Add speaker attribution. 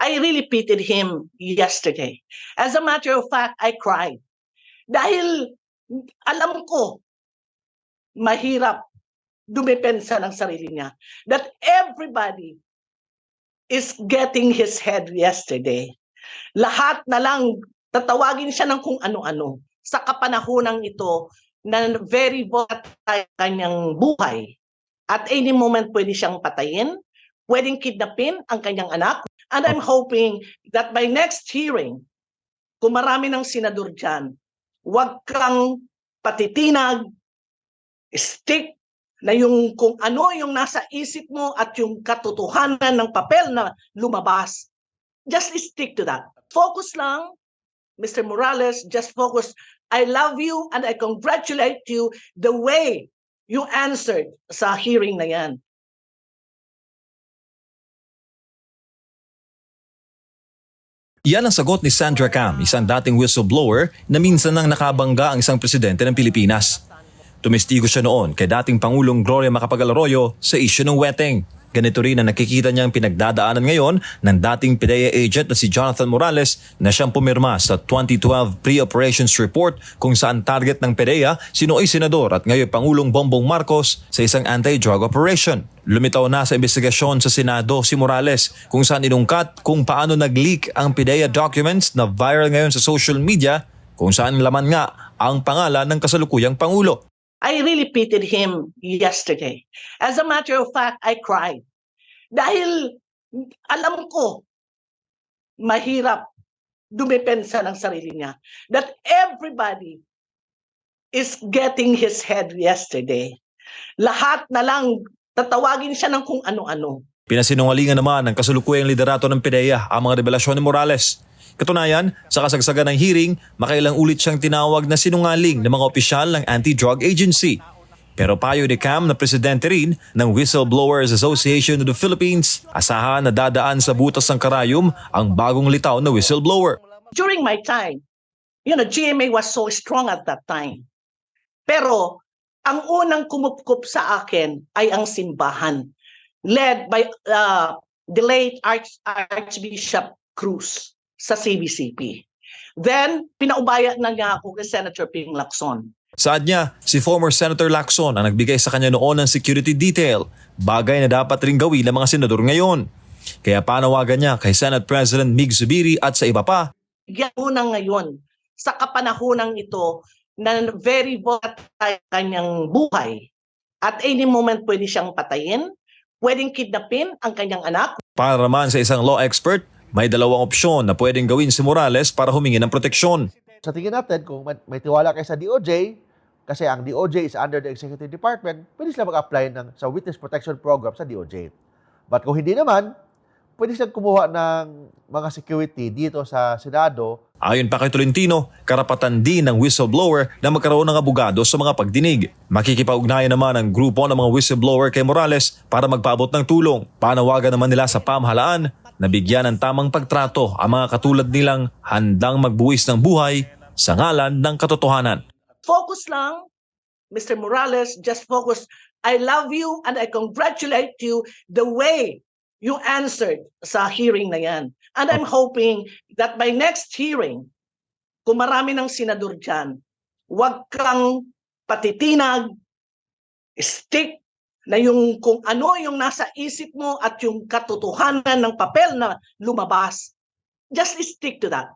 Speaker 1: I really pitied him yesterday. As a matter of fact, I cried. Dahil alam ko, mahirap dumepensa ng sarili niya. That everybody is getting his head yesterday. Lahat na lang, tatawagin siya ng kung ano-ano. Sa kapanahonang ito, na very volatile kanyang buhay. At any moment pwede siyang patayin, pwedeng kidnapin ang kanyang anak. And I'm hoping that by next hearing, kung marami ng senador dyan, huwag kang patitinag, stick na yung kung ano yung nasa isip mo at yung katotohanan ng papel na lumabas. Just stick to that. Focus lang, Mr. Morales, just focus. I love you and I congratulate you the way you answered sa hearing na yan.
Speaker 2: Yan ang sagot ni Sandra Cam, isang dating whistleblower na minsan nang nakabangga ang isang presidente ng Pilipinas. Tumestigo siya noon kay dating Pangulong Gloria Macapagal-Arroyo sa isyu ng weteng. Ganito rin ang nakikita niyang pinagdadaanan ngayon ng dating PIDEA agent na si Jonathan Morales na siyang pumirma sa 2012 Pre-Operations Report kung saan target ng PIDEA si noong senador at ngayon Pangulong Bongbong Marcos sa isang anti-drug operation. Lumitaw na sa investigasyon sa Senado si Morales kung saan inungkat kung paano nag-leak ang PIDEA documents na viral ngayon sa social media kung saan laman nga ang pangalan ng kasalukuyang Pangulo.
Speaker 1: I really pitied him yesterday. As a matter of fact, I cried. Dahil alam ko, mahirap dumepensa ng sarili niya. That everybody is getting his head yesterday. Lahat na lang, tatawagin siya ng kung ano-ano.
Speaker 2: Pinasinungalingan naman ng kasalukuyang liderato ng PIDEA ang mga revelasyon ni Morales. Katunayan, sa kasagsagan ng hearing, makailang ulit siyang tinawag na sinungaling ng mga opisyal ng Anti-Drug Agency. Pero payo ni Cam na presidente rin ng Whistleblowers Association of the Philippines, asahan na dadaan sa butas ng karayom ang bagong litaw na whistleblower.
Speaker 1: During my time, GMA was so strong at that time. Pero ang unang kumupkup sa akin ay ang simbahan, led by the late Archbishop Cruz sa CBCP. Then, pinaubaya na niya ako kay Senator Ping Lacson.
Speaker 2: Saad niya, si former Senator Lacson ang nagbigay sa kanya noon ng security detail, bagay na dapat rin gawin ng mga senador ngayon. Kaya panawagan niya kay Senate President Mig Zubiri at sa iba pa.
Speaker 1: Yan unang ngayon, sa kapanahonang ito, na very volatile kanyang buhay. At any moment pwede siyang patayin, pwedeng kidnapin ang kanyang anak.
Speaker 2: Para naman sa isang law expert, may dalawang opsyon na pwedeng gawin si Morales para humingi ng proteksyon.
Speaker 3: Sa tingin natin, kung may tiwala kayo sa DOJ, kasi ang DOJ is under the Executive Department, pwede sila mag-apply sa Witness Protection Program sa DOJ. But kung hindi naman, pwede silang kumuha ng mga security dito sa Senado.
Speaker 2: Ayon pa kay Tolentino, karapatan din ng whistleblower na magkaroon ng abogado sa mga pagdinig. Makikipag-ugnayan naman ang grupo ng mga whistleblower kay Morales para magpaabot ng tulong. Panawagan naman nila sa pamahalaan na bigyan ng tamang pagtrato ang mga katulad nilang handang magbuwis ng buhay sa ngalan ng katotohanan.
Speaker 1: Focus lang, Mr. Morales, just focus. I love you and I congratulate you the way you answered sa hearing na yan. And I'm hoping that by next hearing, kung marami ng senador dyan, huwag kang patitinag, stick na yung kung ano yung nasa isip mo at yung katotohanan ng papel na lumabas. Just stick to that.